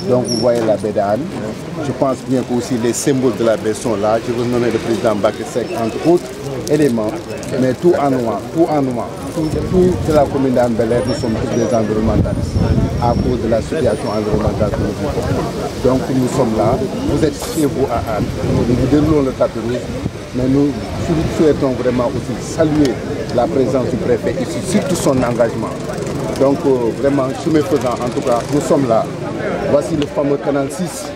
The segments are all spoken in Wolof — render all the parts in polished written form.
Donc vous voyez la baie d'Anne. Je pense bien que aussi les symboles de la baie sont là. Je veux nommer le président Mbacké Seck entre autres éléments, mais tout en noir, tout de la commune d'Anne Bel-Air, nous sommes tous des environnementalistes à cause de la situation environnementale que nous vivons. Donc nous sommes là, vous êtes chez vous à Anne, nous vous déroulons le tapis rouge, mais nous souhaitons vraiment aussi saluer la présence du préfet ici, surtout son engagement. Donc vraiment, chemin faisant, en tout cas, nous sommes là. Voici le fameux canal 6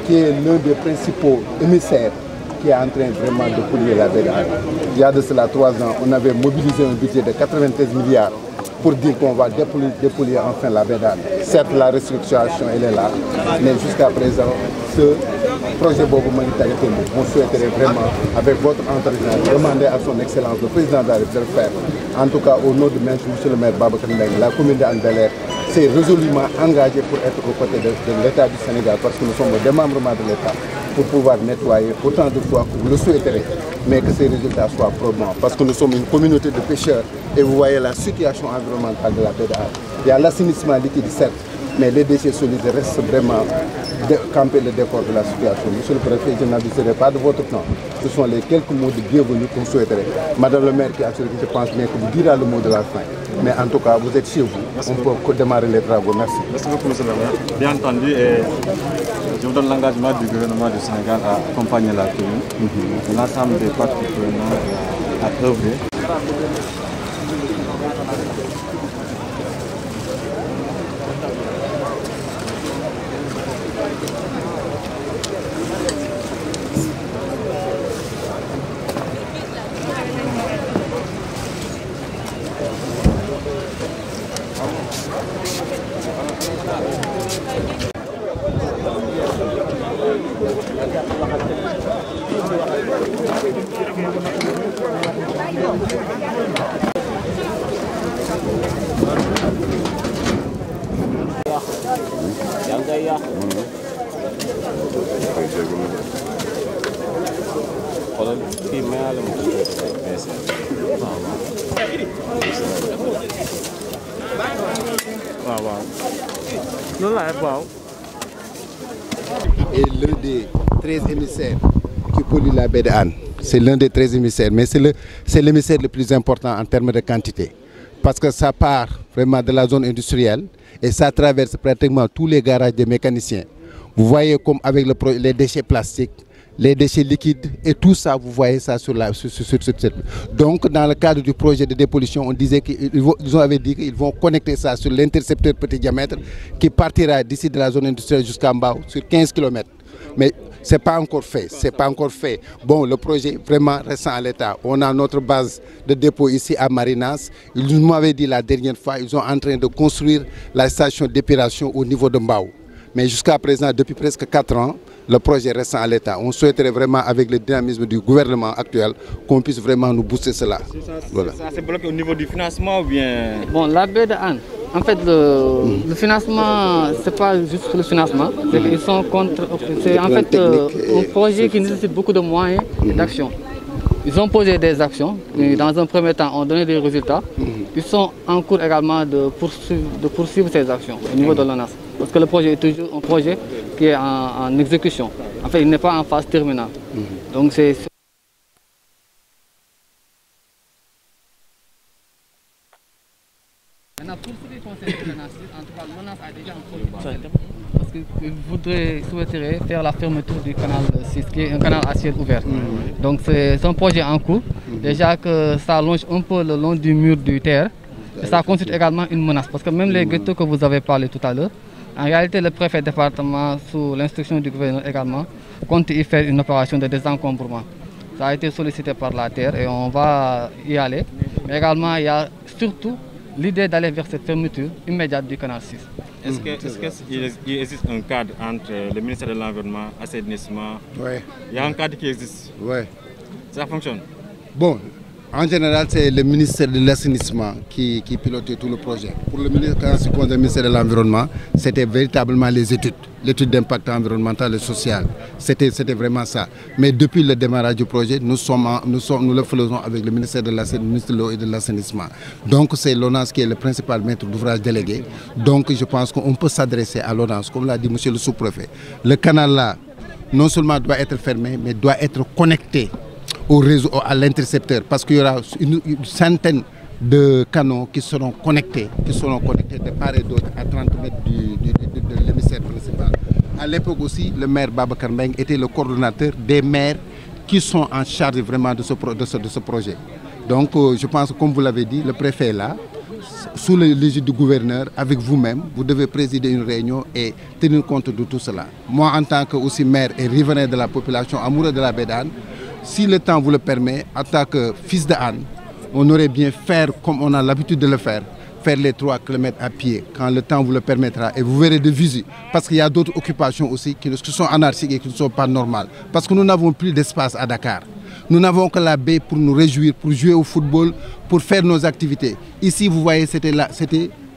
qui est l'un des principaux émissaires qui est en train vraiment de polluer la baie d'Anne. Il y a de cela 3 ans, on avait mobilisé un budget de 93 milliards pour dire qu'on va dépolluer enfin la baie d'Anne. Certes, la restructuration, elle est là, mais jusqu'à présent, ce projet Bobo Manitari, on souhaiterait vraiment, avec votre entretien, demander à son Excellence, le président de la République, de le faire. En tout cas, au nom de M. le maire Babacar Mbengue, la commune d'Anne Bel-Air s'est résolument engagée pour être aux côtés de l'État du Sénégal, parce que nous sommes au démembrement de l'État, pour pouvoir nettoyer autant de fois que vous le souhaiterez, mais que ces résultats soient probants. Parce que nous sommes une communauté de pêcheurs et vous voyez la situation environnementale de la baie d'Anne. Il y a l'assainissement liquide, certes, mais les déchets solides restent vraiment camper le décor de la situation. Monsieur le préfet, je n'abuserai pas de votre temps. Ce sont les quelques mots de bienvenue qu'on souhaiterait. Madame le maire qui a assuré que je pense bien que vous dira le mot de la fin. Mais en tout cas, vous êtes chez vous. On peut démarrer les travaux. Merci. Merci beaucoup, monsieur le maire. Bien entendu, je vous donne l'engagement du gouvernement du Sénégal à accompagner la commune. L'ensemble des parties prenantes à œuvrer. Et l'un des 13 émissaires qui polluent la baie d'Anne, c'est l'un des 13 émissaires, mais c'est l'émissaire le plus important en termes de quantité. Parce que ça part vraiment de la zone industrielle et ça traverse pratiquement tous les garages des mécaniciens. Vous voyez comme avec les déchets plastiques, les déchets liquides et tout ça, vous voyez ça sur cette. Donc dans le cadre du projet de dépollution, on disait qu'ils avaient dit qu'ils vont connecter ça sur l'intercepteur petit diamètre qui partira d'ici de la zone industrielle jusqu'à Mbao sur 15 km. Mais c'est pas encore fait. Bon, le projet vraiment reste à l'état. On a notre base de dépôt ici à Marinas. Ils nous m'avaient dit la dernière fois, ils sont en train de construire la station d'épuration au niveau de Mbao. Mais jusqu'à présent, depuis presque 4 ans, le projet reste à l'état. On souhaiterait vraiment, avec le dynamisme du gouvernement actuel, qu'on puisse vraiment nous booster cela. Voilà. Ça s'est bloqué au niveau du financement ou bien... Bon, la baie d'Anne, en fait, le financement, c'est pas juste le financement. Ils sont contre... C'est en fait un projet qui nécessite beaucoup de moyens et d'action. ils ont posé des actions, et dans un premier temps ont donné des résultats. Ils sont en cours également de poursuivre ces actions au niveau de l'ONAS. Parce que le projet est toujours un projet qui est en exécution. En fait, il n'est pas en phase terminale. Donc c'est... Maintenant, pour ce qui concerne l'ONAS, en tout cas, l'ONAS a déjà un projet parce qu'il souhaiterait faire la fermeture du canal 6, qui est un canal à ciel ouvert. Donc c'est un projet en cours. Déjà que ça longe un peu le long du mur du terre. Et ça constitue également une menace. Parce que même les ghettos que vous avez parlé tout à l'heure, en réalité, le préfet de département, sous l'instruction du gouverneur également, compte y faire une opération de désencombrement. Ça a été sollicité par la terre et on va y aller. Mais également, il y a surtout l'idée d'aller vers cette fermeture immédiate du canal 6. Est-ce qu'il existe un cadre entre le ministère de l'Environnement, assainissement? Ouais. Il y a un cadre qui existe. Ouais. Ça fonctionne? Bon, en général, c'est le ministère de l'Assainissement qui pilotait tout le projet. Pour le ministère de l'Environnement, c'était véritablement les études. L'étude d'impact environnemental et social. C'était vraiment ça. Mais depuis le démarrage du projet, nous le faisons avec le ministère de l'Eau et de l'Assainissement. Donc c'est l'ONAS qui est le principal maître d'ouvrage délégué. Donc je pense qu'on peut s'adresser à l'ONAS, comme l'a dit M. le sous-préfet. Le canal là, non seulement doit être fermé, mais doit être connecté au réseau, à l'intercepteur, parce qu'il y aura une centaine de canaux qui seront connectés de part et d'autre à 30 mètres de l'émissaire principal. À l'époque aussi, le maire Babacar Mbengue était le coordonnateur des maires qui sont en charge vraiment de ce projet. Donc je pense que, comme vous l'avez dit, le préfet est là, sous l'égide du gouverneur, avec vous-même, vous devez présider une réunion et tenir compte de tout cela. Moi, en tant que aussi maire et riverain de la population, amoureux de la baie d'Anne, si le temps vous le permet, en tant que fils de Anne, on aurait bien faire comme on a l'habitude de le faire les 3 km à pied, quand le temps vous le permettra, et vous verrez de visu. Parce qu'il y a d'autres occupations aussi qui sont anarchiques et qui ne sont pas normales. Parce que nous n'avons plus d'espace à Dakar. Nous n'avons que la baie pour nous réjouir, pour jouer au football, pour faire nos activités. Ici, vous voyez, c'était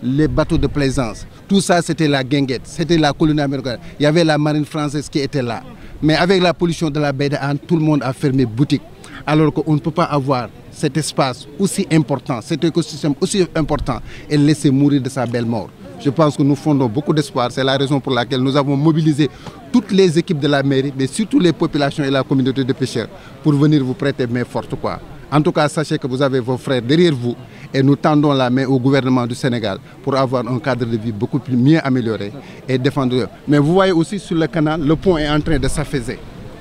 les bateaux de plaisance. Tout ça, c'était la guinguette, c'était la colonie américaine. Il y avait la marine française qui était là. Mais avec la pollution de la baie d'Anne, tout le monde a fermé boutique. Alors qu'on ne peut pas avoir cet espace aussi important, cet écosystème aussi important et le laisser mourir de sa belle mort. Je pense que nous fondons beaucoup d'espoir. C'est la raison pour laquelle nous avons mobilisé toutes les équipes de la mairie, mais surtout les populations et la communauté de pêcheurs pour venir vous prêter main forte, quoi. En tout cas, sachez que vous avez vos frères derrière vous et nous tendons la main au gouvernement du Sénégal pour avoir un cadre de vie beaucoup plus mieux amélioré et défendre. Mais vous voyez aussi sur le canal, le pont est en train de s'affaisser.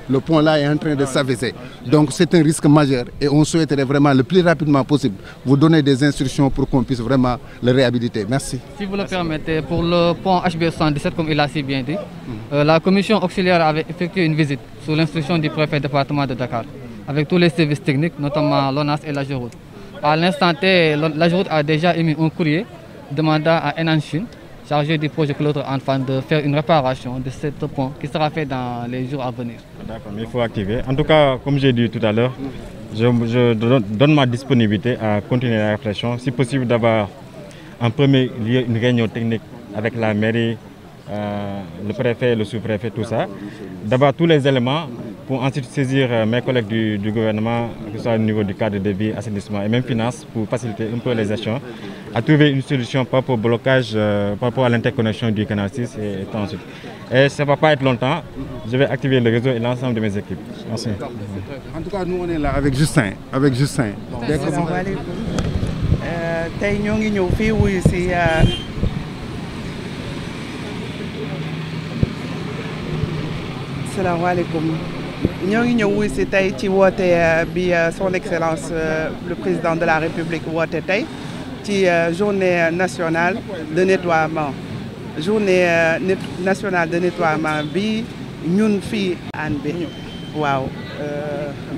Le pont là est en train de s'affaisser. Donc c'est un risque majeur et on souhaiterait vraiment le plus rapidement possible vous donner des instructions pour qu'on puisse vraiment le réhabiliter. Merci. Si vous le permettez, pour le pont HB 117, comme il a si bien dit, la commission auxiliaire avait effectué une visite sous l'instruction du préfet département de Dakar, avec tous les services techniques, notamment l'ONAS et l'AGEROUTE. À l'instant T, l'AGEROUTE a déjà émis un courrier demandant à Enan Chine, chargé du projet Claude Enfant, de faire une réparation de ce pont qui sera fait dans les jours à venir. D'accord, mais il faut activer. En tout cas, comme j'ai dit tout à l'heure, je donne ma disponibilité à continuer la réflexion. Si possible, d'avoir en premier lieu une réunion technique avec la mairie, le préfet, le sous-préfet, tout ça. D'avoir tous les éléments pour ensuite saisir mes collègues du gouvernement, que ce soit au niveau du cadre de vie, assainissement et même finances, pour faciliter un peu les échanges, à trouver une solution par rapport au blocage, par rapport à l'interconnexion du canal 6 et tout ensuite. Et ça ne va pas être longtemps, je vais activer le réseau et l'ensemble de mes équipes. Merci. En tout cas, nous on est là avec Justin. Asalaamaaleykum. Tey ñoo ngi ñëw fii wuyu si asalaamaaleykum. Ñoo ngi ñëw wuyu si tey ci woote bi son excellence le président de la République woote tey ci journée nationale de nettoiement. Journée nationale de nettoiement bi ñun fii Hann bi waaw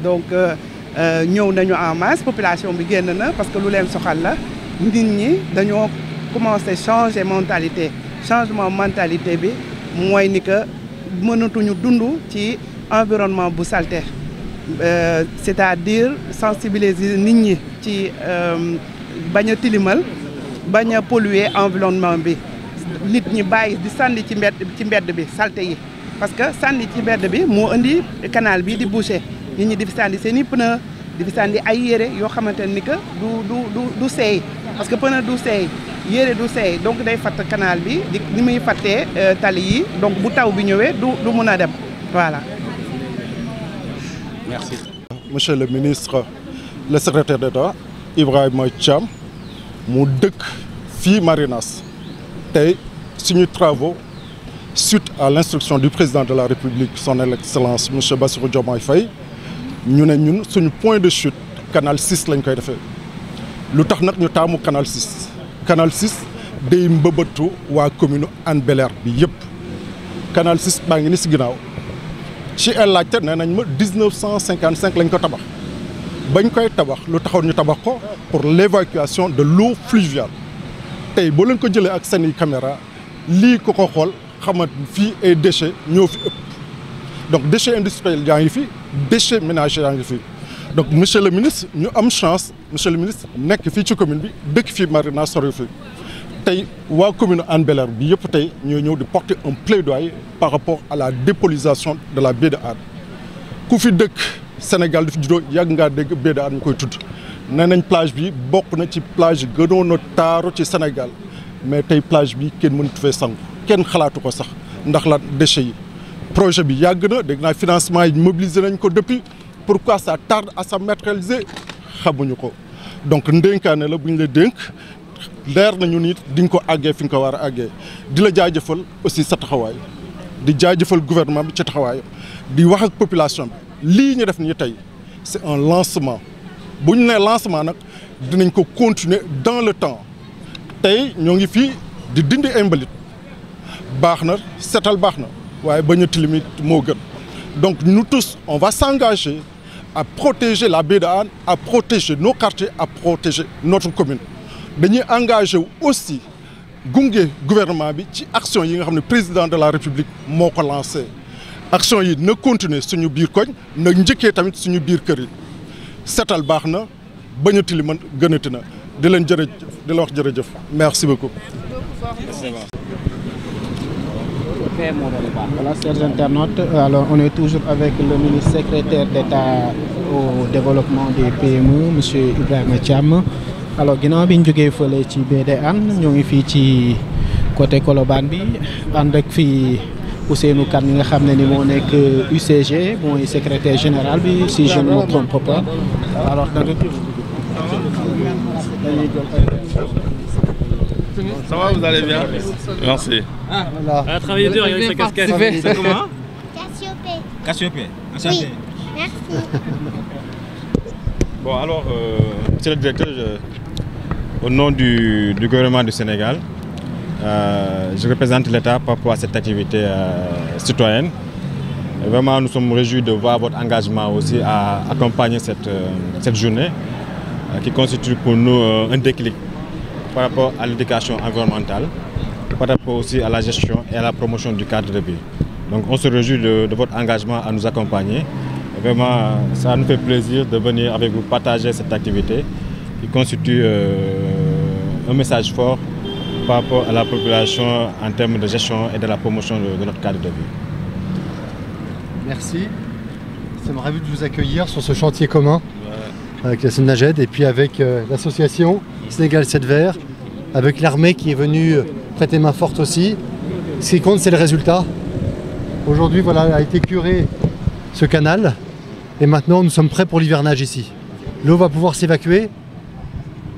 donc ñëw nañu en masse, population bi génn na parce que lu leen soxal la. Nit ñi dañoo commencé changer mentalité. Changement mentalité bi mooy ni que mënatuñu dund ci environnement bu salte, c'est-à-dire sensibiliser nit ñi ci bañ a tilimal, bañ a polluer environnement bi. Nit ñi bàyyi di sànni ci mbedd bi salte yi parce que sànni ci mbedd bi moo indi canal bi di boucher. Nit ñi di fi sànni seen i pneu di fi sànni ay yére yoo xamante ni que du seey parce que pneu du seey yére du seey donc day fatt canal bi ni muy fattee tali yi donc bu taw bi ñëwee du mun a dem voilà. Merci. Monsieur le ministre, le secrétaire d'État Ibrahima Thiam mu dëkk fii Marinas tey suñu travaux suite à l'instruction du président de la République son excellence monsieur Bassirou Diomaye Faye ñu ne ñun suñu point de chute canal 6 lañ koy defee lu tax nag ñu taamu canal 6 canal 6 day mbëbëtu waa commune Hann Bel-Air bi yëpp canal 6 baa ngi ni si ginnaaw ci el laajte nee nañ ma 1955 lañ ko tabax bañ koy tabax lu taxoon ñu tabax ko pour l'évacuation de l'eau fluviale tey boo leen ko jëlee ak seeni caméra lii ko xool xamat fii ay déchets ñoo fi ëpp donc déchets industriels yaa ngi fi déchets ménagers yaa ngi fi donc monsieur le ministre ñu am chance monsieur le ministre nekk fii ci commune bi dëkk fii Marinas sori fi tey waa commune Hann Bel-Air bi yëpp tey ñoo ñëw di porter un plaidoyer par rapport à la dépollution de la baie de Hann ku fi dëkk Sénégal di fi juddoo yàgg ngaa dégg baie de Hann ñu koy tudd nee nañ plage bi bokk na ci plage gënoon a taaru ci Sénégal mais tey plage bi kenn mënut fee sangu kenn xalaatu ko sax ndax la déchets yi projet bi yàgg na dégg naa financement yi mobilisé nañ ko depuis pourquoi ça tarde à se matérialiser xamuñu ko donc ndénkaane la bu ñu la dénk leer nañu nit di nga ko àggee fi nga ko war a àggee di la jaajëfal aussi sa taxawaay di jaajëfal gouvernement bi ci taxawaay di wax ak population bi lii ñu def nii tey c'est un lancement bu ñu nee lancement nag dinañ ko continuer dans le temps tey ñoo ngi fii di dindi ay mbalit baax na setal baax na waaye bañ a tilimit moo gën donc nous tous on va s'engager à protéger la baie de Hann à protéger nos quartiers à protéger notre commune dañuy engagé wu aussi gunge gouvernement bi ci action yi nga xam ne président de la République moo ko lancé action yi na continuer suñu biir koñ na njëkkee tamit suñu biir kër yi setal baax na bañ a tiliman gënati na di leen jërëjëf di la wax jërëjëf merci beaucoup. Voilà, chers internautes, alors on est toujours avec le ministre secrétaire d'État au développement des PME, monsieur Ibrahima Thiam. Alors ginnaaw bi ñu jógee fële ci baie de Hann ñoo ngi fii ci côté Colobane bi ànd ak fii Ousseynou Kane mi nga xam ne ni moo nekk UCG mooy secrétaire général bi si je ne me trompe pas. Alors ça va, vous allez bien? Merci. Ah, voilà. Elle a travaillé dur avec sa casquette. C'est comment? Cassiopée. Cassiopée. Oui, merci. Bon, alors, monsieur le directeur, au nom du gouvernement du Sénégal, je représente l'État par rapport à cette activité citoyenne. Et vraiment, nous sommes réjouis de voir votre engagement aussi à accompagner cette journée qui constitue pour nous un déclic par rapport à l'éducation environnementale, par rapport aussi à la gestion et à la promotion du cadre de vie. Donc on se réjouit de votre engagement à nous accompagner. Et vraiment, ça nous fait plaisir de venir avec vous partager cette activité qui constitue un message fort par rapport à la population en termes de gestion et de la promotion de notre cadre de vie. Merci. Ça m'a ravi de vous accueillir sur ce chantier commun avec la Sénaged et puis avec l'association Sénégal 7 Vert, avec l'armée qui est venue prêter main forte aussi. Ce qui compte, c'est le résultat. Aujourd'hui, voilà, a été curé ce canal et maintenant nous sommes prêts pour l'hivernage ici. L'eau va pouvoir s'évacuer,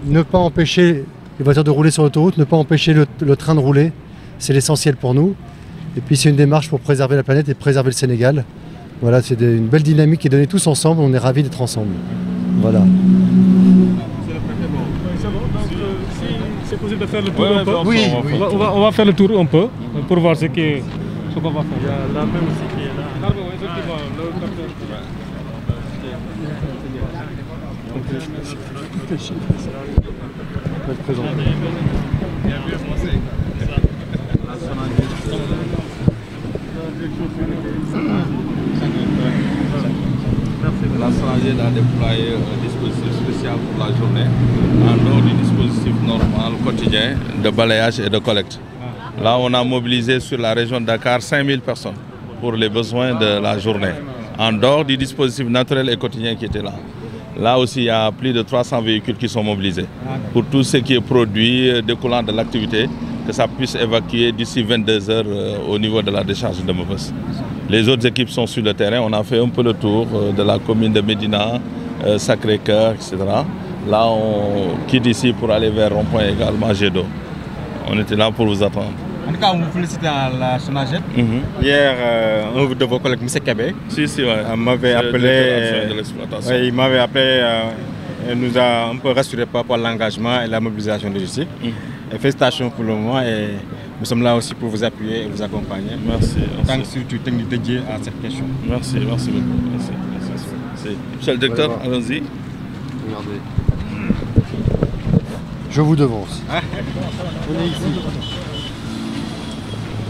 ne pas empêcher les voitures de rouler sur l'autoroute, ne pas empêcher le train de rouler, c'est l'essentiel pour nous. Et puis c'est une démarche pour préserver la planète et préserver le Sénégal. Voilà, c'est une belle dynamique qui est donnée tous ensemble, on est ravis d'être ensemble. Voilà. C'est possible de faire le tour un peu? Oui, on va faire le tour un peu pour voir ce qu'on va faire. Il y a l'armée aussi qui est là. L'armée, oui, effectivement. La Sénaged a déployé un dispositif spécial pour la journée, en dehors du dispositif normal quotidien de balayage et de collecte. Là, on a mobilisé sur la région de Dakar 5000 personnes pour les besoins de la journée, en dehors du dispositif naturel et quotidien qui était là. Là aussi, il y a plus de 300 véhicules qui sont mobilisés pour tout ce qui est produit découlant de l'activité, que ça puisse évacuer d'ici 22 heures au niveau de la décharge de Mbeubeuss. Les autres équipes sont sur le terrain. On a fait un peu le tour de la commune de Médina, Sacré-Cœur, etc. Là, on quitte ici pour aller vers Rond-Point également, Gédo. On était là pour vous attendre. En tout cas, on vous félicite à la SONAGED. Hier, un de vos collègues, M. Kébé, m'avait appelé. Il m'avait appelé, il nous a un peu rassuré par rapport à l'engagement et la mobilisation de justice. Et félicitations pour le moment. Et nous sommes là aussi pour vous appuyer et vous accompagner. Merci. En tant que structure technique dédiée à cette question. Merci, merci beaucoup. Merci. Monsieur le directeur, allons-y. Regardez. Je vous devance. On est ici.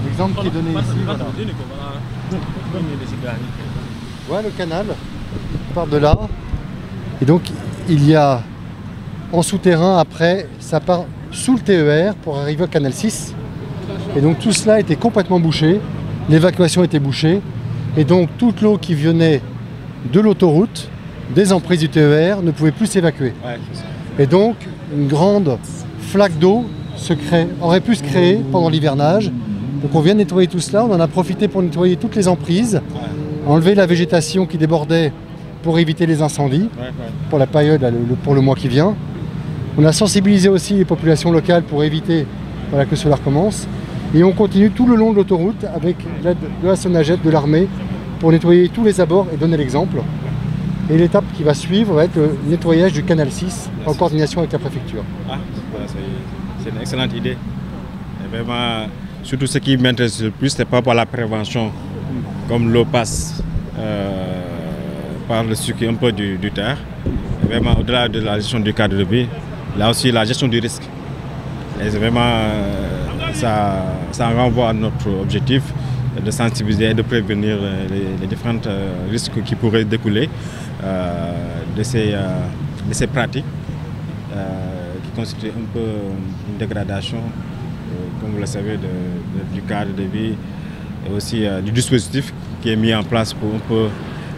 L'exemple qui est donné ici, voilà. Voilà le canal, on part de là. Et donc il y a en souterrain, après, ça part sous le TER pour arriver au canal 6. Et donc tout cela était complètement bouché, l'évacuation était bouchée. Et donc toute l'eau qui venait de l'autoroute, des emprises du TER, ne pouvait plus s'évacuer. Et donc une grande flaque d'eau aurait pu se créer pendant l'hivernage. Donc on vient de nettoyer tout cela, on en a profité pour nettoyer toutes les emprises, enlever la végétation qui débordait pour éviter les incendies, pour la période, pour le mois qui vient. On a sensibilisé aussi les populations locales pour éviter que cela recommence. Et on continue tout le long de l'autoroute avec l'aide de la SONAGED, de l'armée, pour nettoyer tous les abords et donner l'exemple. Et l'étape qui va suivre va être le nettoyage du canal 6 en coordination avec la préfecture. C'est une excellente idée. Et vraiment, surtout ce qui m'intéresse le plus, c'est par rapport à la prévention. Comme l'eau passe par le circuit un peu du terre. Et vraiment, au-delà de la gestion du cadre de vie, là aussi la gestion du risque. Et vraiment, ça renvoie à notre objectif de sensibiliser et de prévenir les différents risques qui pourraient découler de ces pratiques qui constituent un peu une dégradation, comme vous le savez, du cadre de vie et aussi du dispositif qui est mis en place pour un peu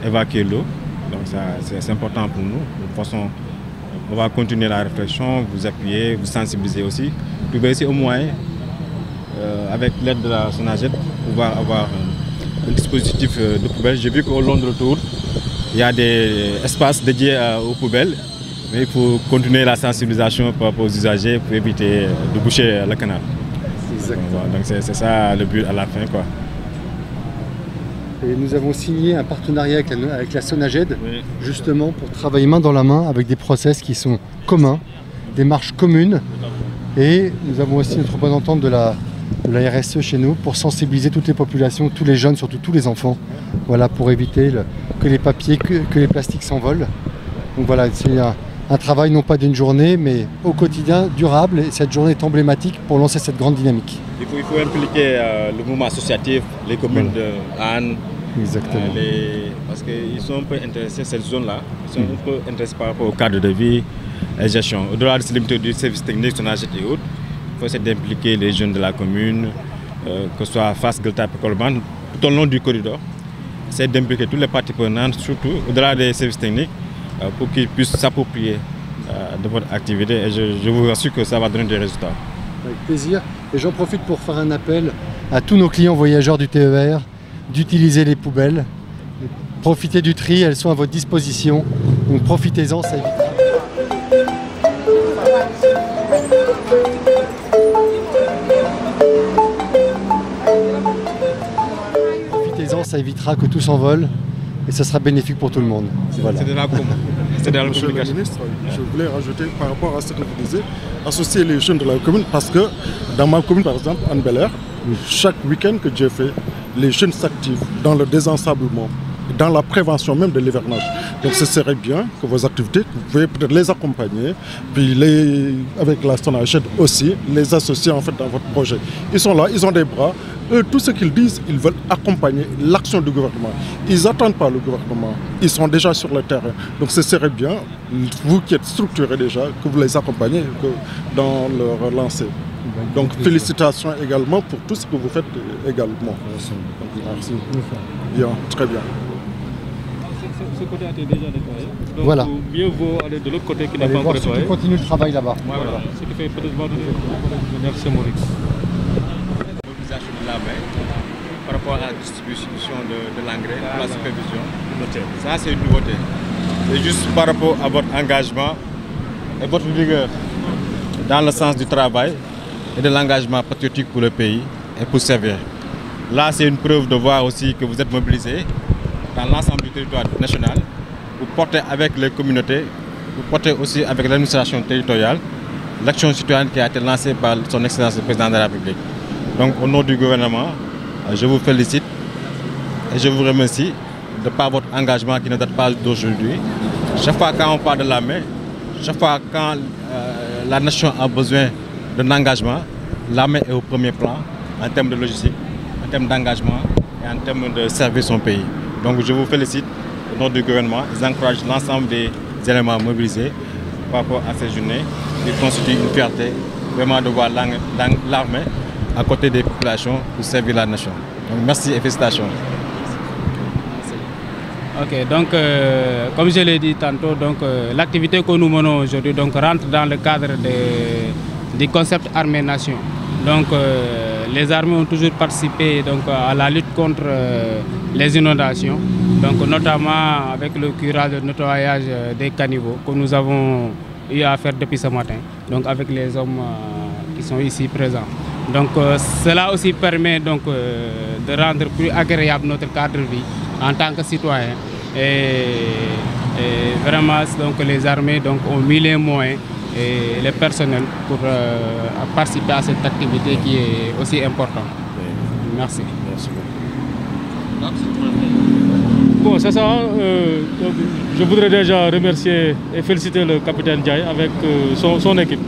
évacuer l'eau. Donc c'est important pour nous. De toute façon, on va continuer la réflexion, vous appuyer, vous sensibiliser aussi. Vous pouvez aussi au moins, avec l'aide de la SONAGED, pouvoir avoir un dispositif de poubelle. J'ai vu qu'au long de l'autoroute, il y a des espaces dédiés aux poubelles. Mais il faut continuer la sensibilisation par rapport aux usagers pour éviter de boucher le canal. Exactement. Donc c'est ça le but à la fin, quoi. Et nous avons signé un partenariat avec la SONAGED, justement pour travailler main dans la main avec des process qui sont communs, des marches communes. Et nous avons aussi notre représentante de la RSE chez nous pour sensibiliser toutes les populations, tous les jeunes, surtout tous les enfants, voilà, pour éviter que les papiers, que les plastiques s'envolent. Donc voilà, c'est un travail non pas d'une journée, mais au quotidien, durable. Et cette journée est emblématique pour lancer cette grande dynamique. Il faut impliquer le mouvement associatif, les communes de Anne. Exactement. Parce qu'ils sont un peu intéressés, cette zone-là, ils sont un peu intéressés par rapport au cadre de vie et gestion. Au-delà de se limiter du service technique, SONAGED et autres, il faut essayer d'impliquer les jeunes de la commune, que ce soit Fass, Gueule Tapée, Colobane, tout au long du corridor. Essayer d'impliquer toutes les parties prenantes, surtout au-delà des services techniques, pour qu'ils puissent s'approprier de votre activité. Et je vous rassure que ça va donner des résultats. Avec plaisir. Et j'en profite pour faire un appel à tous nos clients voyageurs du TER d'utiliser les poubelles. Profitez du tri, elles sont à votre disposition. Donc profitez-en, ça évitera. Profitez-en, ça évitera que tout s'envole et ça sera bénéfique pour tout le monde. Voilà. C'est de la com. Monsieur le ministre, je voulais rajouter par rapport à ce que vous disiez, associer les jeunes de la commune, parce que dans ma commune, par exemple, Anne Bel-Air, chaque week-end que j'ai fait, les jeunes s'activent dans le désensablement, dans la prévention même de l'hivernage. Donc ce serait bien que vos activités, vous pouvez peut-être les accompagner, puis avec la SONAGED aussi, les associer en fait dans votre projet. Ils sont là, ils ont des bras. Eux, tout ce qu'ils disent, ils veulent accompagner l'action du gouvernement. Ils n'attendent pas le gouvernement, ils sont déjà sur le terrain. Donc ce serait bien, vous qui êtes structurés déjà, que vous les accompagnez dans leur lancée. Donc félicitations également pour tout ce que vous faites également. Merci. Bien, très bien. ce côté a été déjà nettoyé. Donc voilà. Mieux vaut aller de l'autre côté qui n'est pas encore nettoyé. Qui continue le travail là-bas. Voilà. Ce qui fait peut-être voir de manière symbolique. Mobilisation de la main par rapport à la distribution de l'engrais pour la supervision. Ça, c'est une nouveauté. C'est juste par rapport à votre engagement et votre vigueur dans le sens du travail et de l'engagement patriotique pour le pays et pour servir. Là, c'est une preuve de voir aussi que vous êtes mobilisés dans l'ensemble du territoire national pour porter avec les communautés, pour porter aussi avec l'administration territoriale l'action citoyenne qui a été lancée par son Excellence le Président de la République. Donc, au nom du gouvernement, je vous félicite et je vous remercie de par votre engagement qui ne date pas d'aujourd'hui. Chaque fois quand on parle de la main, chaque fois quand la nation a besoin d'un engagement, l'armée est au premier plan en termes de logistique, en termes d'engagement et en termes de servir son pays. Donc je vous félicite au nom du gouvernement. J'encourage l'ensemble des éléments mobilisés par rapport à ces journées. Ils constituent une fierté vraiment de voir l'armée à côté des populations pour servir la nation. Donc merci et félicitations. Ok, donc comme je l'ai dit tantôt, l'activité que nous menons aujourd'hui rentre dans le cadre du concept armée-nation. Donc les armées ont toujours participé à la lutte contre les inondations, notamment avec le curage de nettoyage des caniveaux que nous avons eu à faire depuis ce matin, avec les hommes qui sont ici présents. Donc cela aussi permet de rendre plus agréable notre cadre de vie en tant que citoyen. Et vraiment, les armées ont mis les moyens et les personnels pour participer à cette activité qui est aussi importante. Merci. Bon, c'est ça. Je voudrais déjà remercier et féliciter le capitaine Ndiaye avec son équipe.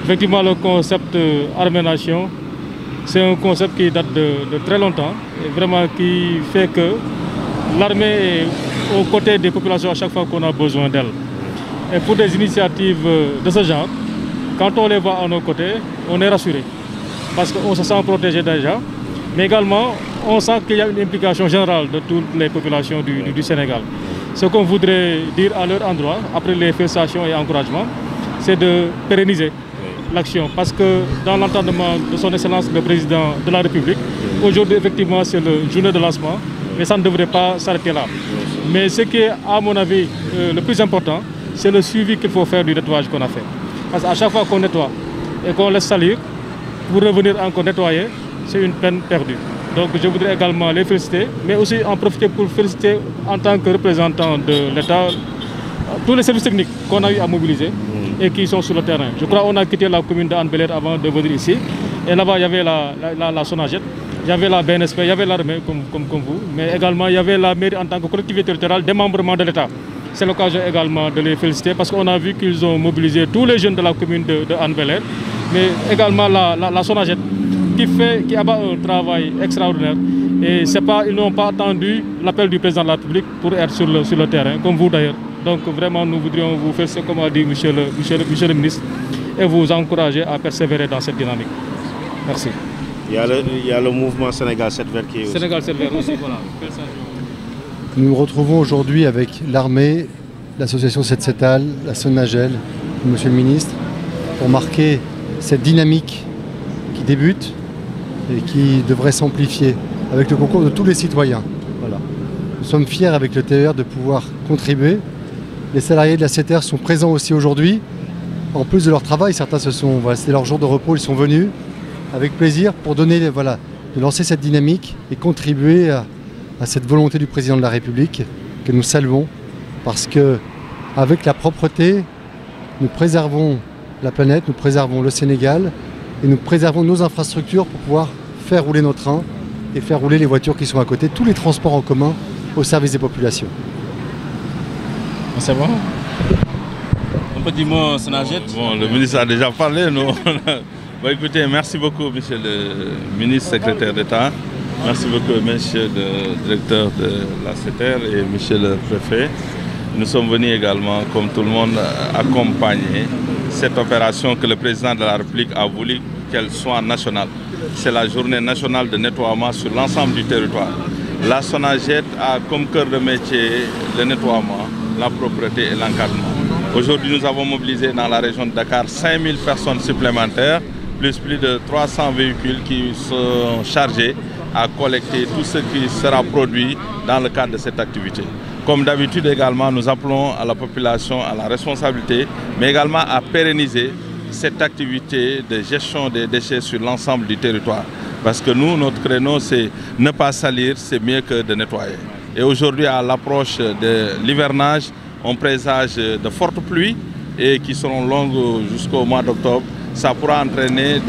Effectivement, le concept Armée-Nation, c'est un concept qui date de très longtemps et vraiment qui fait que l'armée est aux côtés des populations à chaque fois qu'on a besoin d'elle. Et pour des initiatives de ce genre, quand on les voit à nos côtés, on est rassuré. Parce qu'on se sent protégé déjà. Mais également, on sent qu'il y a une implication générale de toutes les populations du Sénégal. Ce qu'on voudrait dire à leur endroit, après les félicitations et encouragements, c'est de pérenniser l'action. Parce que dans l'entendement de son Excellence le Président de la République, aujourd'hui, effectivement, c'est la journée de lancement. Mais ça ne devrait pas s'arrêter là. Mais ce qui est, à mon avis, le plus important, c'est le suivi qu'il faut faire du nettoyage qu'on a fait. Parce qu'à chaque fois qu'on nettoie et qu'on laisse salir, pour revenir encore nettoyer, c'est une peine perdue. Donc je voudrais également les féliciter, mais aussi en profiter pour féliciter en tant que représentant de l'État tous les services techniques qu'on a eu à mobiliser et qui sont sur le terrain. Je crois qu'on a quitté la commune d'Anne-Belair avant de venir ici. Et là-bas, il y avait la Sonaged. Il y avait la BNSP, il y avait l'armée comme vous, mais également il y avait la mairie en tant que collectivité territoriale, démembrement de l'État. C'est l'occasion également de les féliciter parce qu'on a vu qu'ils ont mobilisé tous les jeunes de la commune de Anne-Belair, mais également la Sonaged qui abat un travail extraordinaire. Et ils n'ont pas attendu l'appel du président de la République pour être sur le terrain, comme vous d'ailleurs. Donc vraiment nous voudrions vous féliciter, comme a dit monsieur le ministre, et vous encourager à persévérer dans cette dynamique. Merci. Il y a le mouvement Sénégal 7 Vert qui est aussi. Sénégal 7 Vert aussi, voilà. Nous nous retrouvons aujourd'hui avec l'armée, l'association 7 Setal, la Sonagel, monsieur le ministre, pour marquer cette dynamique qui débute et qui devrait s'amplifier avec le concours de tous les citoyens. Voilà. Nous sommes fiers avec le TER de pouvoir contribuer. Les salariés de la CETER sont présents aussi aujourd'hui. En plus de leur travail, certains c'était leur jour de repos, ils sont venus avec plaisir pour donner, de lancer cette dynamique et contribuer à cette volonté du président de la République que nous saluons parce que avec la propreté, nous préservons la planète, nous préservons le Sénégal et nous préservons nos infrastructures pour pouvoir faire rouler nos trains et faire rouler les voitures qui sont à côté, tous les transports en commun au service des populations. C'est bon. Un petit mot, Sonaged. Bon, le ministre a déjà parlé, nous. Bon, écoutez, merci beaucoup, monsieur le ministre secrétaire d'État. Merci beaucoup, monsieur le directeur de la CETER et monsieur le préfet. Nous sommes venus également, comme tout le monde, accompagner cette opération que le président de la République a voulu qu'elle soit nationale. C'est la journée nationale de nettoiement sur l'ensemble du territoire. la SONAGED a comme cœur de métier le nettoiement, la propreté et l'encadrement. Aujourd'hui, nous avons mobilisé dans la région de Dakar 5000 personnes supplémentaires, plus de 300 véhicules qui sont chargés à collecter tout ce qui sera produit dans le cadre de cette activité. Comme d'habitude également, nous appelons à la population à la responsabilité, mais également à pérenniser cette activité de gestion des déchets sur l'ensemble du territoire. Parce que nous, notre créneau, c'est ne pas salir, c'est mieux que de nettoyer. Et aujourd'hui, à l'approche de l'hivernage, on présage de fortes pluies et qui seront longues jusqu'au mois d'octobre. Ça pourra entraîner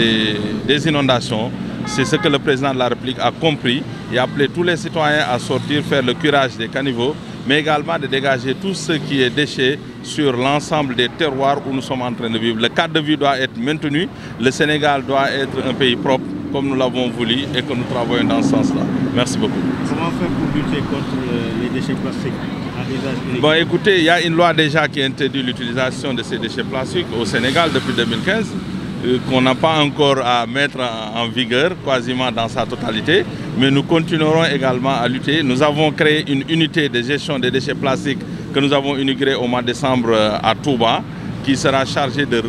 des inondations. C'est ce que le président de la République a compris et a appelé tous les citoyens à sortir, faire le curage des caniveaux, mais également de dégager tout ce qui est déchets sur l'ensemble des terroirs où nous sommes en train de vivre. Le cadre de vie doit être maintenu, le Sénégal doit être un pays propre comme nous l'avons voulu et que nous travaillons dans ce sens-là. Merci beaucoup. Comment faire pour lutter contre les déchets plastiques à usage unique? Bon, écoutez, il y a une loi déjà qui interdit l'utilisation de ces déchets plastiques au Sénégal depuis 2015. Qu'on n'a pas encore à mettre en vigueur quasiment dans sa totalité, mais nous continuerons également à lutter. Nous avons créé une unité de gestion des déchets plastiques que nous avons inaugurée au mois de décembre à Touba, qui sera chargée de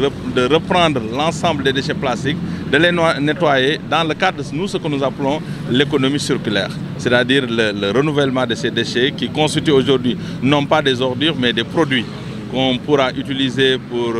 reprendre l'ensemble des déchets plastiques, de les nettoyer dans le cadre de nous, ce que nous appelons l'économie circulaire, c'est-à-dire le renouvellement de ces déchets qui constituent aujourd'hui non pas des ordures mais des produits qu'on pourra utiliser pour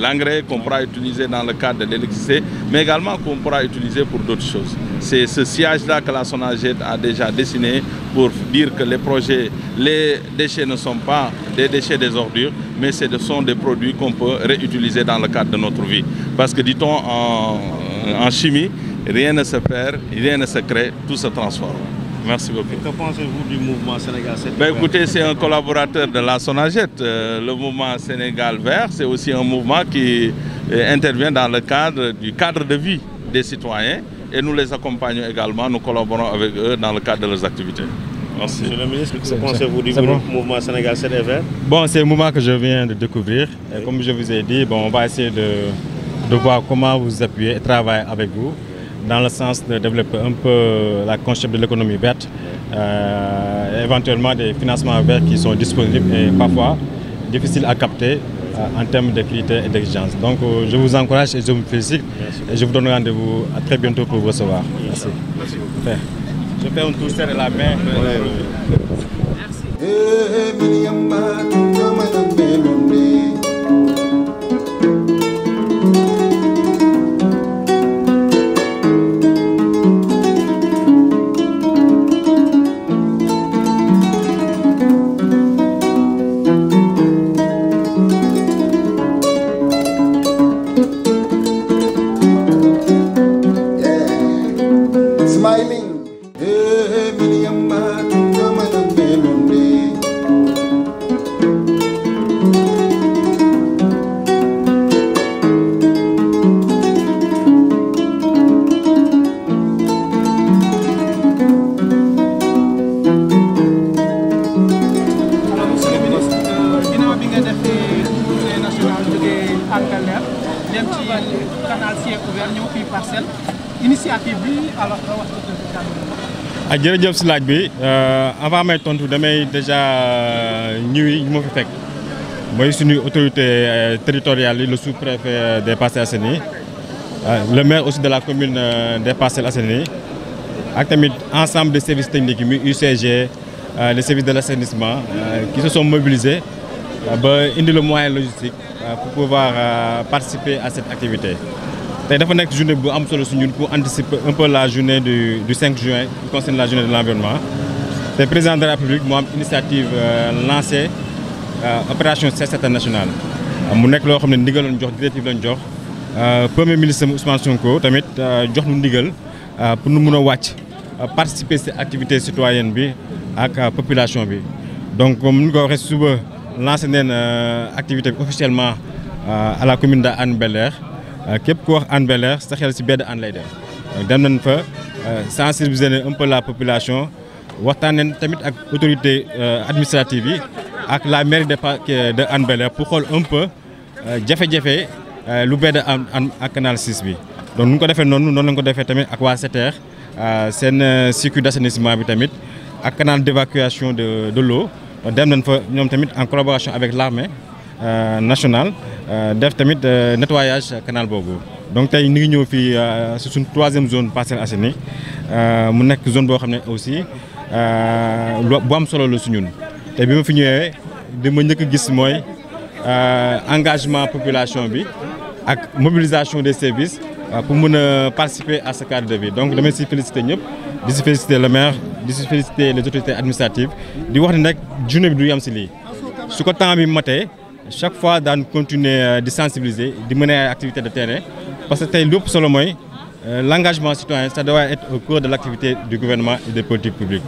l'engrais, qu'on pourra utiliser dans le cadre de l'électricité, mais également qu'on pourra utiliser pour d'autres choses. C'est ce sillage-là que la SONAGED a déjà dessiné pour dire que les déchets ne sont pas des déchets des ordures, mais ce sont des produits qu'on peut réutiliser dans le cadre de notre vie. Parce que, dit-on, en chimie, rien ne se perd, rien ne se crée, tout se transforme. Merci beaucoup. Que pensez-vous du mouvement Sénégal 7 Vert? Écoutez, c'est un collaborateur de la SONAGED. Le mouvement Sénégal Vert, c'est aussi un mouvement qui intervient dans le cadre du cadre de vie des citoyens et nous les accompagnons également, nous collaborons avec eux dans le cadre de leurs activités. Merci. Monsieur le ministre, que pensez-vous du mouvement Sénégal 7 Vert? Bon, c'est un mouvement que je viens de découvrir. Et comme je vous ai dit, bon, on va essayer de voir comment vous appuyez et travailler avec vous, dans le sens de développer un peu la concept de l'économie verte, éventuellement des financements verts qui sont disponibles et parfois difficiles à capter en termes de critères et d'exigences. Donc je vous encourage et je vous félicite. Et je vous donne rendez-vous à très bientôt pour vous recevoir. Merci. Merci beaucoup. Je fais un tour serrer la main. jërëjëf si laaj bi avant may tontu damay déjà ñuy ñu ma fi fekk mooy suñu autorité territoriale yi le sous-préfet des Parcelles Assainies le maire aussi de la commune des Parcelles Assainies ak tamit ensemble des services techniques yi muy UCG les services de l'assainissement qui se sont mobilisés ba indi le moyen logistique pour pouvoir participer à cette activité. tey dafa nekk journée bu am solo si ñun pour anticiper un peu la journée du 5 juin qui concerne la journée de l'environnement. Le président de la République moo am initiative lancée opération Set Setal nationale mu nekk loo xam ne ndigal lañ jox directive lañ jox premier ministre Ousmane Sonko tamit jox nu ndigal pour nu mun a wàcc participer ci activité citoyenne bi ak population bi. donc comme ni ko waxee suba lancé neen activité bi officiellement à la commune de Hann Bel-Air. képp ku wax Hann Bel-Air sa xel ci bedd Hann lay def dem nañ fa sensibiliser un peu la population waxtaan nañ tamit ak autorité administrative yi ak la mairie de Hann Bel-Air pour xool un peu jafe-jafe lu bedd Hann ak canal 6 bi. donc nu ñu ko defee noonu lañ ko defee tamit ak waa SETER seen circuit d'assainissement bi tamit ak canal d'évacuation de l'eau dem nañ fa ñoom tamit en collaboration avec l'armée nationale def tamit nettoyage canal boobu. donc tey ñu ngi ñëw fii si suñ 3e zone Parcelles Assainies mu nekk zone boo xam ne aussi bu am solo la su ñun te bi ma fi ñëwee li ma njëkk a gis mooy engagement population bi ak mobilisation des services pour mën a participer à ce cadre de vie donc damay si féliciter ñëpp di si féliciter le maire di si féliciter les autorités administratives di wax ne nag journée bi du yam si lii su ko temps bi matee chaque fois daan continuer di sensibiliser di mener ay activités de terrain parce que tey lépp solo mooy l'engagement citoyen ça doit être au cœur de l'activité du gouvernement et des politiques publiques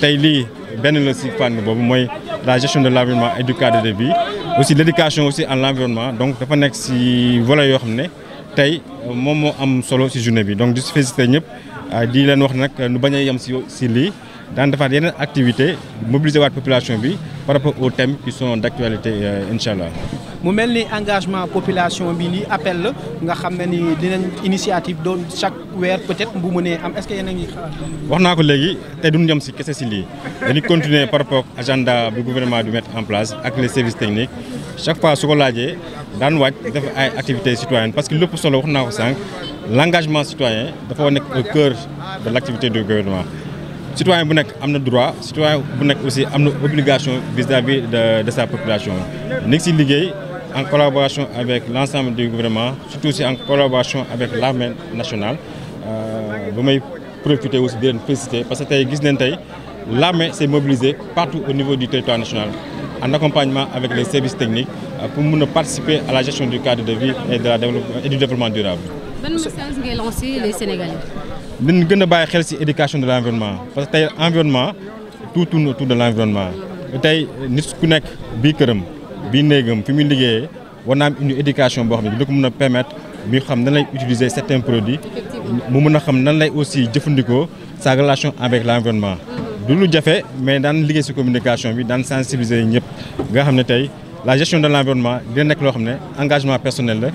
tey lii benn la si fànn boobu mooy la gestion de l'environnement et du cadre de vie aussi l'éducation aussi en l'environnement donc dafa nekk si volet yoo xam ne tey moom moo am solo si journée bi donc di si féliciter ñëpp di leen wax nag nu bañ a yem si lii daan defaat yeneen activité mobiliser waat population bi par rapport aux thèmes qui sont d'actualité incha allah. mu mel ni engagement population bi lii appel la nga xam ne ni dinañ initiative doon chaque weer peut-être bu mënee am est-ce que yéen a ngi xaar. wax naa ko léegi tey duñu yem si kese si lii dañuy continuer par rapport agenda bu gouvernement du mettre en place ak les services techniques chaque fois su ko laajee daan waaj def ay activités citoyennes parce que lépp solo wax naa ko sànq l'engagement citoyen dafa nekk au cœur de l'activité du gouvernement. citoyen bu nekk am na droit citoyen bu nekk aussi am na obligation vis-à-vis de sa population nekk si liggéey en collaboration avec l'ensemble du gouvernement surtout aussi en collaboration avec l'armée nationale ba may profiter aussi di leen féliciter parce que tey gis nañ tey l'armée s'est mobilisée partout au niveau du territoire national en accompagnement avec les services techniques pour mën a participer à la gestion du cadre de vie et du développement durable. Ban message ngay lancer les Sénégalais. dañu gën a bàyyi xel ci éducation de l'environnement parce que tey environnement tout tourne autour de l'environnement tey nit ku nekk bii këram bii néegam fi muy liggéeyee war naa am une éducation boo xam ne dina ko mën a permettre muy xam nan lay utiliser certains produits mu mën a xam nan lay aussi jëfandikoo sa relation avec l'environnement du lu jafe mais daan liggéey ci communication bi daan sensibiliser ñëpp nga xam ne tey la gestion de l'environnement dina nekk loo xam ne engagement personnel la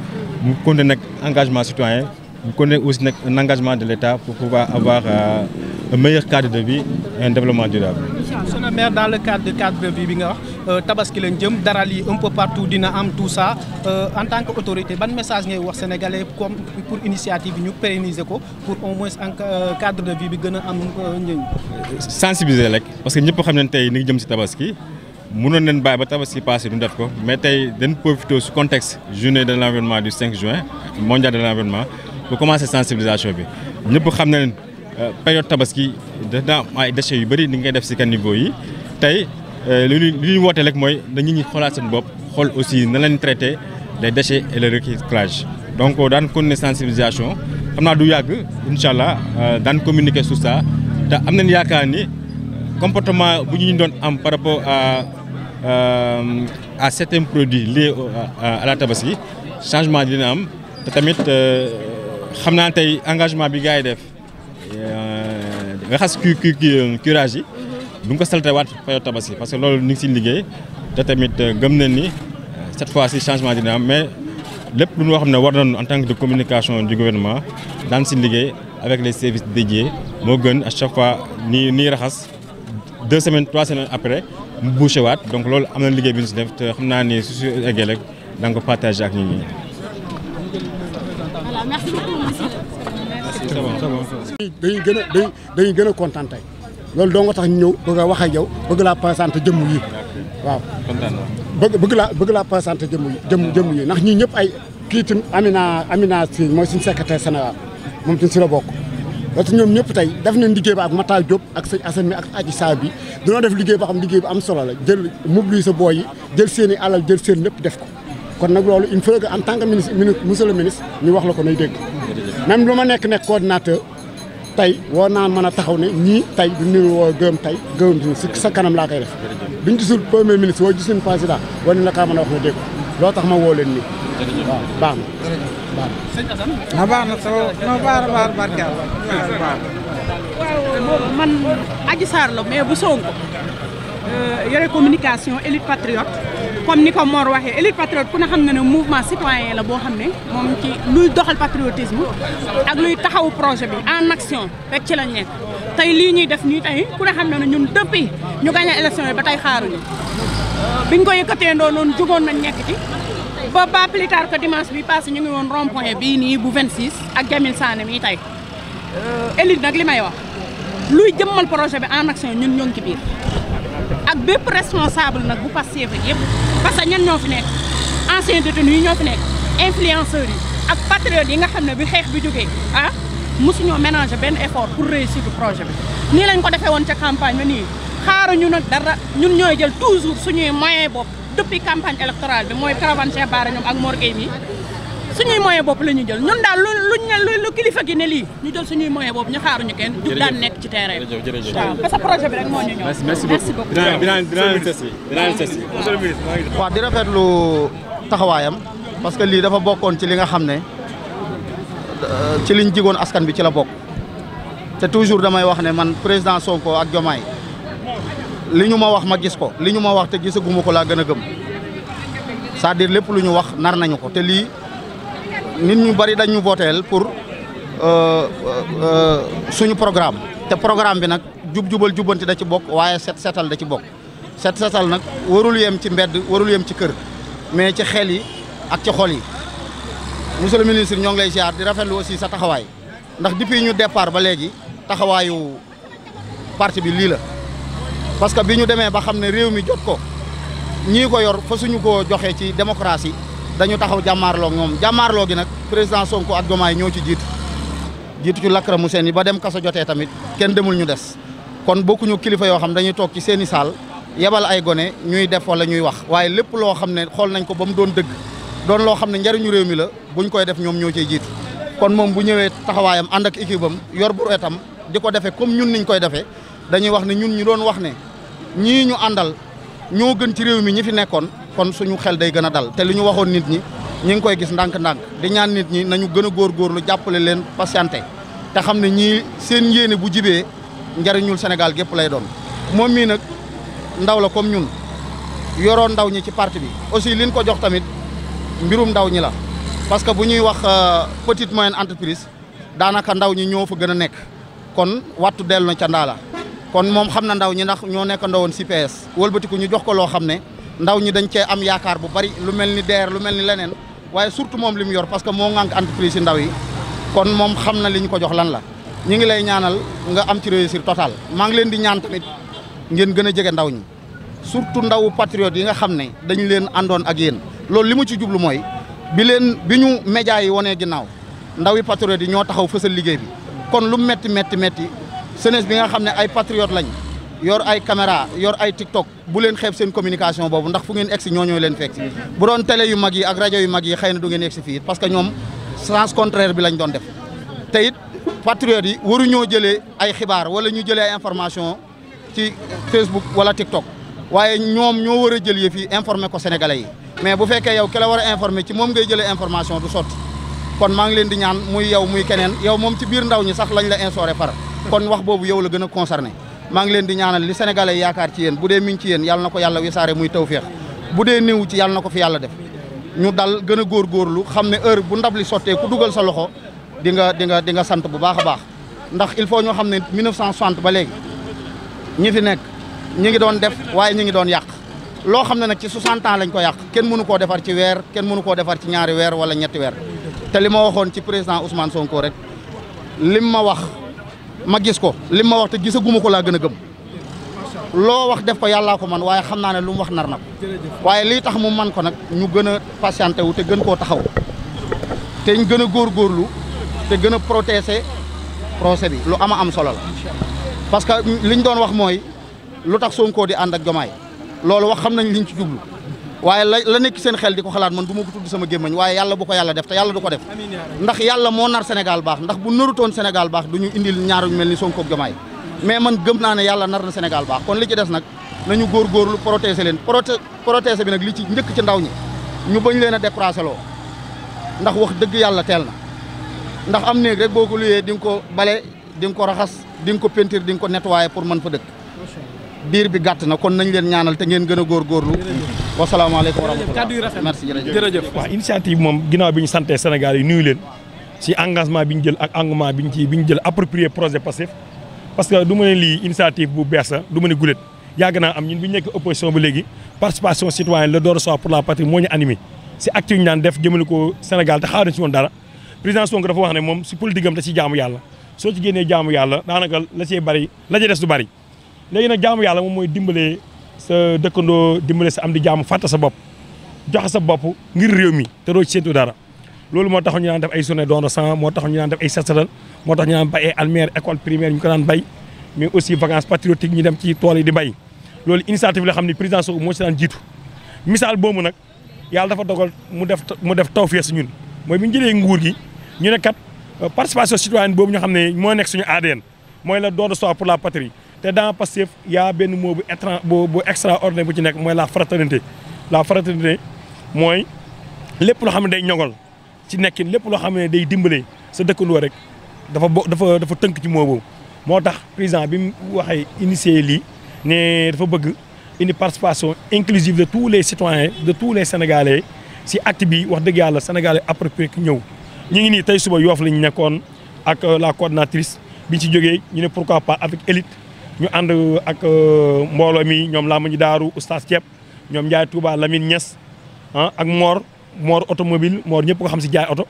mu continuer nekk engagement citoyen mu connaît aussi nag un engagement de l'État pour pouvoir avoir un meilleur cadre de vie et un développement durable. Monsieur le maire, dans le cadre de vie bi nga wax tabaski lañ jëm daral yi un peu partout dina am tout ça en tant que autorité ban message ngay wax sénégalais comme pour initiative bi ñu pérenniser ko pour au moins en cadre de vie bi gën a am njëriñ. sensibiliser rek parce que ñëpp xam nañ tey ni ngi jëm ci tabaski mënoon nañ bàyyi ba tabaski passé duñ def ko mais tey dañ profité su contexte journée de l'environnement du 5 juin mondial de l'environnement. pour commencer sensibilisation bi ñëpp xam nañ période tabaski dina am ay déchets yu bëri ni ngay def ci caniveau yi tey li ñuy woote rek mooy dañu ñuy xoolaat seen bopp xool aussi na leen traiter les déchets et le recyclage donc daan continuer sensibilisation xam naa du yàgg incha allah daan communiquer sur ça te am nañ yaakaar ni comportement bu ñu doon am par rapport à certains produits liés à la tabaski changement dina am te tamit. xam naa tey engagement bi gars yi def nga xas curage yi du nga ko salté waat période tabaski parce que loolu ñu ngi siy liggéey te tamit gëm nañ ni cette fois-ci changement dina am mais lépp lu ñu xam ne war nañu en tant que de communication du gouvernement daan si liggéey avec les services dédiés moo gën à chaque fois nii raxas 2 semaines 3 semaines après mu bouché waat donc loolu am na liggéey bi ñu si def te xam naa ni su eggee rek da nga ko partager ak nit ñi. Merci beaucoup monsieur. dañuy gën a kontaan tey loolu doo nga tax ñu ñëw bëgg a wax ak yow bëgg laa présenté jëmm yi waaw. kontaan bëgg laa présenté jëmm yi ndax ñii ñëpp ay kii itam Amina si mooy suñu secrétaire général moom itam si la bokk. parce que ñoom ñëpp tey def nañ liggéey ba ak Matar Diop ak sëñ Assane mi ak Adji Sarr bi dañoo def liggéey boo xam liggéey bu am solo la jël mobiliser booy yi jël seen i alal jël seen lépp def ko. kon nag loolu il faut que en tant que ministre monsieur le ministre ñu wax la ko nay dégg même lu ma nekk coordinateur tey woo naa mën a taxaw ne ñii tey du ñu woo gërëm tey gërëm si sa kanam laa koy def biñ gisul premier ministre woo gis nañu président war nañ la kaa mën a wax na dégg loo tax ma woo leen nii waaw baax na sëñ Assane. baax na solo baax barkeel waaw man Adji Sarr la mais bu Sonko yore communication élite patriote comme ni ko Mor waxee élite patriote ku ne xam na ne mouvement citoyen la boo xam ne moom ci luy doxal patriotisme ak luy taxawu projet bi en action rek ci lañ nekk tey lii ñuy def nii tey ku ne xam na ne ñun depuis ñu gagné élection yi ba tey xaaruñu biñ ko yëkkatee ndoo noonu jugoon nañ nekk ci ba plus tard que dimanche bi passé ñu ngi woon rond point bii nii bu 26 ak Jamil Sané mii tey élite nag li may wax luy jëmmal projet bi en action ñun ñoo ngi ci biir ak bépp responsable nag bu Pastef yëpp parce que ñan ñoo fi nekk anciens détenus yi ñoo fi nekk influenceurs yi ak patriotes yi nga xam ne bi xeex bi jógee mosuñoo ménager benn effort pour réussir le projet bi nii lañ ko defee woon ca campagne ba nii xaaruñu nag dara ñun ñooy jël toujours suñuy moyen bopp depuis campagne électorale bi mooy caravane Cheikh Bara ñoom ak Mor Gueye mi suñuy moyen bopp la ñu jël ñun daal lu kilifa gi ne lii ñu jël suñuy moyen bopp ñu xaaruñu kenn jug daan nekk ci terrain bi waaw parce que projet bi rek moo ñu ñëw merci beaucoup dinaa leen testi waaw di rafetlu taxawaayam parce que lii dafa bokkoon ci li nga xam ne ci liñ jigoon askan bi ci la bokk te toujours damay wax ne man président Sonko ak Diomaye li ñu ma wax ma gis ko li ñu ma wax te gisaguma ko laa gën a gëm c'est-à-dire lépp lu ñu wax nar nañu ko te lii nit ñu bari dañ ñu voteel pour suñu programme te programme bi nag jub-jubal jubbanti da ci bokk waaye setal da ci bokk setal nag warul yem ci mbedd warul yem ci kër mais ci xel yi ak ci xol yi monsieur le ministre ñoo ngi lay ziar di rafetlu aussi sa taxawaay ndax depuis ñu départ ba léegi taxawaayu parti bi lii la parce que bi ñu demee ba xam ne réew mi jot ko ñii ko yor fa suñu ko joxee ci démocratie dañu taxaw jàmmaarloo ñoom jàmmaarloo gi nag président Sonko ak Diomaye ñoo ci jiitu ci lacrymogène yi ba dem kaso jotee tamit kenn demul ñu des kon bokkuñu kilifa yoo xam dañuy toog ci seeni saal yebal ay gone ñuy def wala ñuy wax waaye lépp loo xam ne xool nañ ko ba mu doon dëgg doon loo xam ne njariñu réew mi la buñ koy def ñoom ñoo cey jiitu kon moom bu ñëwee taxawaayam ànd ak équipe am yor bu etam di ko defee comme ñun niñ koy defee dañuy wax ne ñun ñu doon wax ne ñii ñu àndal ñoo gën ci réew mi ñi fi nekkoon kon suñu xel day gën a dal te li ñu waxoon nit ñi ñi ngi koy gis ndànk-ndànk di ñaan nit ñi nañu gën a góorgóorlu jàppale leen patienté te xam ne ñii seen yéene bu jibee njariñul Sénégal gépp lay doon moom mii nag ndaw la comme ñun yoroon ndaw ñi ci parti bi aussi liñ ko jox tamit mbirum ndaw ñi la parce que bu ñuy wax petite moyenne entreprise daanaka ndaw ñi ñoo fa gën a nekk kon wattu dellu na ca ndaala kon moom xam na ndaw ñi ndax ñoo nekk ndawoon ci PS wëlbatiku ñu jox ko loo xam ne ndaw ñi dañ cee am yaakaar bu bari lu mel ni DER lu mel ni leneen waaye surtout moom li mu yor parce que moo ŋànk entreprise yi ndaw yi kon moom xam na li ñu ko jox lan la ñu ngi lay ñaanal nga am ci réussite totale maa ngi leen di ñaan tamit ngeen gën a jege ndaw ñi surtout ndawu patriote yi nga xam ne dañu leen àndoon ak yéen loolu li mu ci jublu mooy bi ñu média yi wanee ginnaaw ndaw yi patriote yi ñoo taxaw fësal liggéey bi kon lu metti jeunesse bi nga xam ne ay patriote lañ yor ay caméra yor ay TikTok bu leen xeeb seen communication boobu ndax fu ngeen egsi ñoo leen fekk si bu doon télé yu mag yi ak rajo yu mag yi xëy na du ngeen egsi fii parce que ñoom sens contraire bi lañ doon def te it patriote yi waruñoo jëlee ay xibaar wala ñu jëlee ay information ci Facebook wala TikTok waaye ñoom ñoo war a jël yëf yi informer ko sénégalais yi mais bu fekkee yow ki la war a informer ci moom ngay jëlee information du sotti kon maa ngi leen di ñaan muy yow muy keneen yow moom ci biir ndaw ñi sax lañ la instauré far kon wax boobu yow la gën a concerné maa ngi leen di ñaanal li sénégalais yaakaar ci yéen bu dee mi ngi ci yéen yàlla na ko yàlla wisaare muy tawféex bu dee néew ci yàlla na ko fi yàlla def ñu dal gën a góorgóorlu xam ne heure bu ndab li sottee ku dugal sa loxo di nga sant bu baax a baax ndax il faut ñoo xam ne 1960 ba léegi ñi fi nekk ñi ngi doon def waaye ñi ngi doon yàq loo xam ne nag ci 60 ans lañ ko yàq kenn mënu koo defar ci weer kenn mënu koo defar ci ñaari weer wala ñetti weer te li ma waxoon ci président Ousmane Sonko rek lim ma wax ma gis ko lim ma wax te gisaguma ko laa gën a gëm loo wax def ko yàllaa ko man waaye xam naa ne lu mu wax nar na ko waaye lii tax mu man ko nag ñu gën a patienté wu te gën koo taxaw te ñu gën a góorgóorlu te gën a protéger procès bi lu am solo la parce que liñ doon wax mooy lu tax Sonko di ànd ak Diomaye loolu wax xam nañ liñ ci jublu waaye la nekk seen xel di ko xalaat man du ma ko tudd sama gémmañ waaye yàlla bu ko yàlla def te yàlla du ko def ndax yàlla moo nar Sénégal baax ndax bu narutoon Sénégal baax du ñu indil ñaar ñu mel ni Sonko ak Diomaye mais man gëm naa ne yàlla nar na Sénégal baax kon li ci des nag nañu góorgóorlu protéger leen protéger bi nag li ci njëkk ci ndaw ñi ñu bañ leen a découragé loo ndax wax dëgg yàlla teel na ndax am néeg rek boo ko luyee di nga ko bale di nga ko raxas di nga ko peinture di nga ko nettoyer pour mën fa dëkk biir bi gàtt na kon nañ leen ñaanal te ngeen gën a góorgóorlu wasalaamaaleykum wa rahmatulah merci jërëjëf waaw initiative moom ginnaaw bi ñu santee Sénégal yi nuyu leen si engagement bi ñu jël ak engagement bi ñu jël approprié projet Pastef parce que du ma ne lii initiative bu bees la du ma ne gulet yàgg naa am ñun bi ñu nekk opposition ba léegi participation citoyenne le don de soi pour la patrie moo ñu animé si acte yu ñu daan def jëmale ko Sénégal te xaaruñ si woon dara président Sonko dafa wax ne moom si politique am da si jaamu yàlla soo ci génnee jaamu yàlla daanaka la see bari la ca des du bari léegi nag jaamu yàlla moom mooy dimbale sa dëkkandoo dimbale sa am di jaamu fàtte sa bopp joxe sa bopp ngir réew mi te doo ci séntu dara loolu moo tax ñu daan def ay journée don de sang moo tax ñu daan def ay set-setal moo tax ñu daan bay ay alméer école primaire ñu ko daan bay mais aussi vacances patriotiques ñu dem ci tool yi di bay loolu initiative la xam ne président Sonko moo ci daan jiitu misaal boobu nag yàlla dafa dogal mu def tawfeex si ñun mooy bi ñu jëlee nguur gi ñu ne kat participation citoyenne boobu ñu xam ne moo nekk suñu ADN mooy la don de soi pour la patrie te dans Pastef yaa benn mot bu extraordinaire bu ci nekk mooy la fraternité mooy lépp loo xam ne day ñoŋal ci nekkin lépp loo xam ne day dimbale sa dëkkandoo rek dafa tënk ci mot boobu moo tax président bi mu waxee initier lii ne dafa bëgg une participation inclusive de tous les citoyens de tous les sénégalais si acte bi wax dëgg yàlla sénégalais approprié ki ñëw ñu ngi nii tey suba Yoff la ñu nekkoon ak la coordinatrice bi ñu ci jógee ñu ne pourquoi pas avec élite ñu ànd ak mbooloo mi ñoom Lamañi Daaru Oustaz Thiep ñoom Ndiaye Touba Lamine Niass ak Mor automobile Mor ñëpp ko xam si jaay oto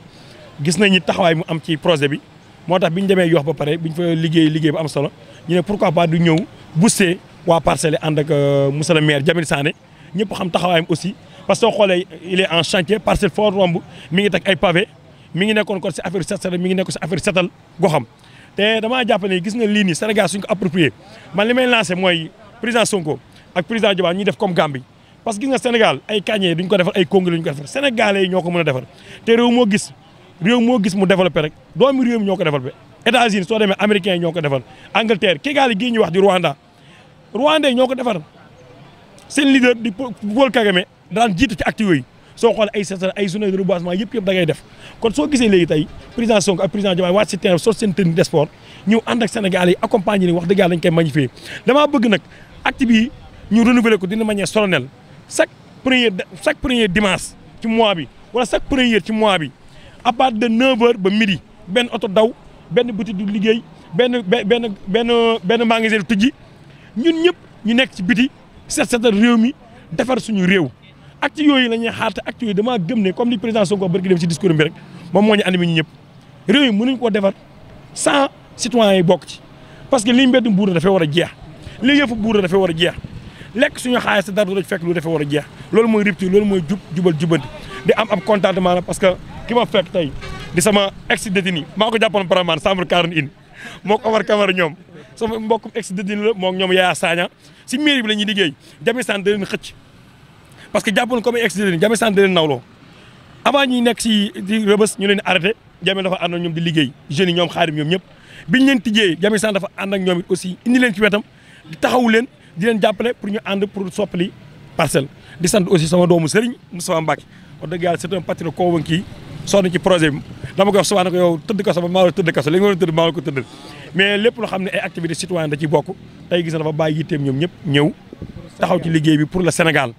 gis nañ ni taxawaay mu am ci projet bi moo tax bi ñu demee Yoff ba pare bi ñu fa liggéey bu am solo ñu ne pourquoi pas du ñëw booster waa Parcelles ànd ak monsieur le maire Jamil Sané ñëpp xam taxawaayam aussi parce que soo xoolee il est en chantier Parcelles foo romb mi ngi teg ay pavé mi ngi nekkoon kon si affaire set mi ngi nekkoon si affaire setal goxam te damaa jàpp ne gis nga lii nii Sénégal suñ ko approprié man li may lancé mooy président Sonko ak président Diomaye ñuy def comme Gambie parce que gis nga Sénégal ay Kanye duñ ko defar ay Congo duñ ko defar Sénégalais yi ñoo ko mën a defar te réew moo gis mu développé rek doomi réew mi ñoo ko développé États-Unis soo demee américains yi ñoo ko defar Angleterre Kigali gii ñuy wax di Rwanda ñoo ko defar seen leader di Paul Kagame daan jiitu ci acte yooyu soo xoolee ay set ay journée de reboisement yëpp da ngay def kon soo gisee léegi tey président Sonko ak président Diomaye wàcc si terrain soo seen tenue de sport ñëw ànd ak Sénégal yi accompagner ni wax dëgg yàlla dañ koy magnifier damaa bëgg nag acte bi ñu renouveler ko d'une manière solennelle chaque premier dimanche ci mois bi wala chaque premier ci mois bi à partir de 9h ba midi benn oto daw benn boutique du liggéey benn magasin tijji ñun ñëpp ñu nekk ci biti setal réew mi defar suñu réew acte yooyu la ñuy xaar te acte yooyu damaa gëm ne comme li président Sonko barki dem ci discours bi rek moom moo ñu animé ñu ñëpp réew yi mënuñ koo defar sans citoyens yi bokk ci parce que lii mbeddu mbuur dafay war a jeex lii yëfu buur dafay war a jeex lekk suñu xaalis te dara du fekk lu dafay war a jeex loolu mooy rupture loolu mooy jubal jubanti di am ab contentement la parce que ki ma fekk tey di sama ex détenu maa ko jàppoon paramaan chambre 41 moo ko Omar Camara ñoom sama mbokkum ex détenu la moo ñoom Yaya Sagna si mairie bi la ñuy liggéey Jami Sane da leen xëcc parce que jàppoon comme ex détenu Jami Sane da leen nawloo avant ñuy nekk si di rëbës ñu leen arrêté Jami dafa ànd ak ñoom di liggéey jeunes yi ñoom xaarim ñoom ñëpp biñ leen tijjee Jami Sane dafa ànd ak ñoom it aussi indi leen ci wetam di taxawu leen di leen jàppale pour ñu ànd pour soppali Parcelles di sant aussi sama doomu Serigne Moustapha Mbacke wax dëgg yàlla c'est un patriote convaincu sonn ci projet bi dama ko wax souvent ne ko yow tëdd kaso ba maa la tëdd kaso li nga war a tëdd maa la ko tëddal mais lépp loo xam ne ay activités citoyennes da ci bokk tey gis na dafa bàyyi yitteem ñoom ñëpp ñëw taxaw ci liggéey bi pour le Sénégal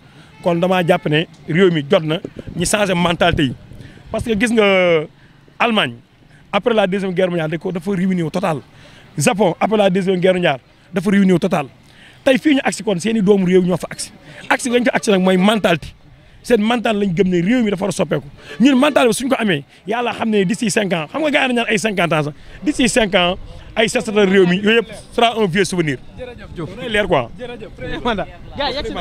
kon damaa jàpp ne réew mi jot na ñu changer mentalité yi parce que gis nga Allemagne après la deuxième guerre mondiale dafa réunir total Japon après la deuxième guerre mondiale dafa réunir total tey fii ñu agsi kon seen i doomu réew ñoo fa agsi lañ fa agsi nag mooy mentalité seen mental lañ gëm ne réew mi dafa war a soppeeku ñun mental bi suñ ko amee yàlla xam ne d'ici 5 ans xam nga gars yi ñaan ay 50 ans sax d'ici 5 ans ay seetal réew mi yooyu yëpp sera un vieux souvenir. jërëjëf Diop day leer quoi. jërëjëf premier mandat. gars yi yegg si